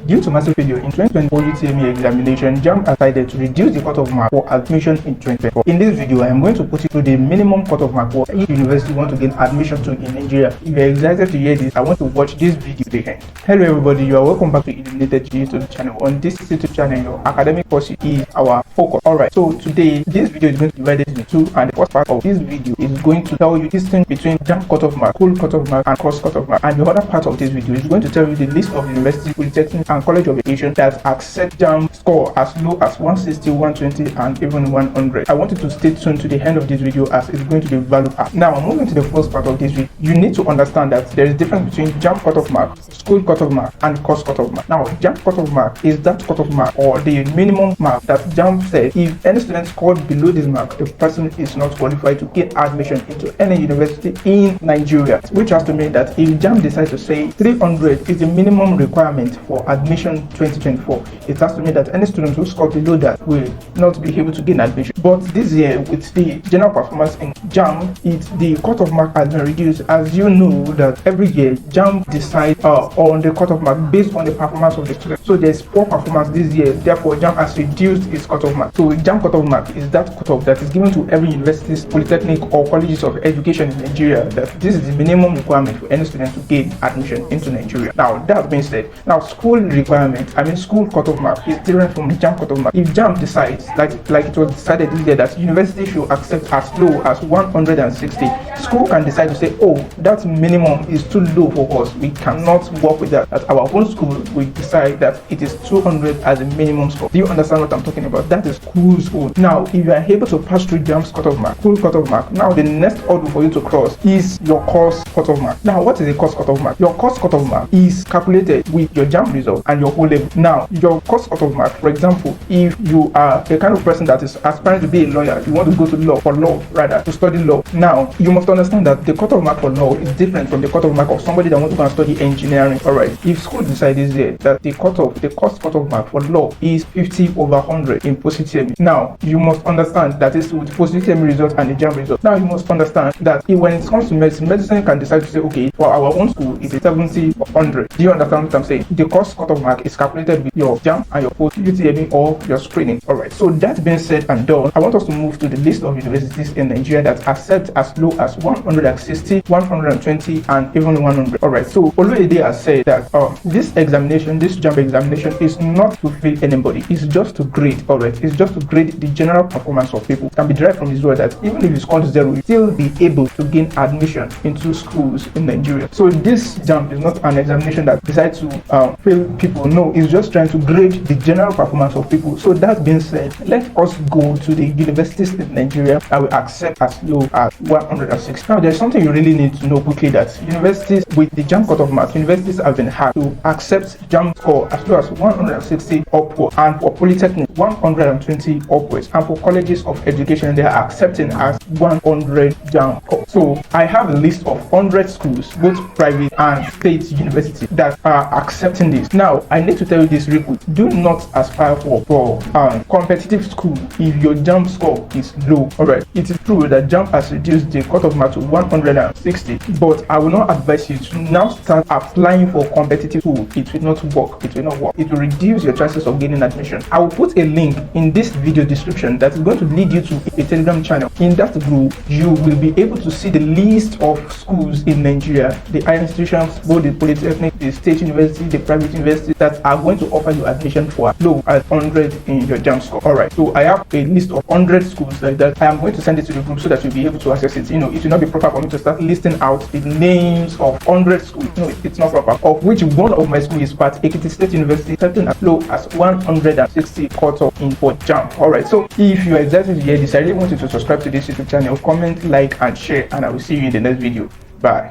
Due to massive failure in 2024 UTME examination, Jamb decided to reduce the cutoff mark for admission in 2024. In this video, I am going to put you through the minimum cutoff mark for each university you want to gain admission to in Nigeria. If you are excited to hear this, I want to watch this video to the end. Hello everybody, you are welcome back to Illuminated YouTube channel. On this YouTube channel, your academic pursuit is our focus. Alright, so today this video is going to be divided into two, and the first part of this video is going to tell you the distinction between Jamb cutoff mark, school cutoff mark, and course cutoff mark. And the other part of this video is going to tell you the list of universities, polytechnics, and college of education that accept Jamb score as low as 160, 120, and even 100. I want you to stay tuned to the end of this video as it's going to be value packed. Now, moving to the first part of this video, you need to understand that there is a difference between Jamb cutoff mark, school cutoff mark, and course cutoff mark. Now, Jamb cutoff mark is that cutoff mark or the minimum mark that Jamb said if any student scored below this mark, the person is not qualified to get admission into any university in Nigeria, which has to mean that if Jamb decides to say 300 is the minimum requirement for admission 2024, it has to mean that any student who scored below that will not be able to gain admission. But this year, with the general performance in Jamb, the cutoff mark has been reduced. As you know that every year Jamb decides on the cutoff mark based on the performance of the student. So there's poor performance this year, therefore Jamb has reduced its cutoff mark. So Jamb cutoff mark is that cutoff that is given to every university, polytechnic, or colleges of education in Nigeria, that this is the minimum requirement for any student to gain admission into Nigeria. Now, that being said, now school requirement, school cutoff mark is different from the Jamb cutoff mark. If Jamb decides, like it was decided this year, that university should accept as low as 160, school can decide to say, oh, that minimum is too low for us, we cannot work with that. At our own school, we decide that it is 200 as a minimum score. Do you understand what I'm talking about? That is school's own. Now, if you are able to pass through Jamb's cutoff mark, school cutoff mark, now the next hurdle for you to cross is your course cutoff mark. Now, what is a course cutoff mark? Your course cutoff mark is calculated with your Jamb result and your O level. Now, your course cutoff mark, for example, if you are a kind of person that is aspiring to be a lawyer, you want to go to to study law. Now, you must understand that the cutoff mark for law is different from the cutoff mark of somebody that wants to go and study engineering. Alright, if school decides there that the course cutoff mark for law is 50 over 100 in post-UTME. Now, you must understand that is with post-UTME result and the Jamb result. Now, you must understand that when it comes to medicine can decide to say, okay, for our own school, it's a 70 or 100. Do you understand what I'm saying? The course cutoff mark is calculated with your Jamb and your post-UTME or your screening. Alright, so that being said and done, I want us to move to the list of universities in Nigeria that accept as low as 160, 120, and even 100. Alright, so Oluede has said that this examination, this Jamb examination, is not to fail anybody. It's just to grade. Alright, it's just to grade the general performance of people. It can be derived from his word that even if you scored 0, you still be able to gain admission into schools in Nigeria. So this Jamb is not an examination that decides to fail people. No, it's just trying to grade the general performance of people. So that being said, let us go to the universities in Nigeria that will accept as low as 160. Now, there's something you really need to know quickly, that universities with the Jamb cutoff mark, universities have been hacked to accept Jamb score as low as 160 upwards, and for polytechnic 120 upwards, and for colleges of education they are accepting as 100 Jamb score. So I have a list of 100 schools, both private and state universities, that are accepting this. Now, I need to tell you this real quick. Do not aspire for competitive school if your Jamb score is low. Alright, it is true that Jamb has reduced the cutoff mark to 160, but I will not advise you to now start applying for competitive school. It will not work. It will not work. It will reduce your chances of gaining admission. I will put a link in this video description that is going to lead you to a Telegram channel. In that group, you will be able to see the list of schools in Nigeria, the higher institutions, both the polytechnic, the state university, the private university, that are going to offer you admission for low as 100 in your Jamb score. Alright, so I have a list of 100 schools like that. I am going to send it to the group so that you'll be able to access it. You know, it will not be proper for me to start listing out the names of 100 schools. No, it's not proper. Of which one of my schools is part Ekiti State University, starting as low as 160 cutoff in for Jamb. Alright, so if you are excited to hear this, I really want you to subscribe to this YouTube channel, comment, like, and share, and I will see you in the next video. Bye.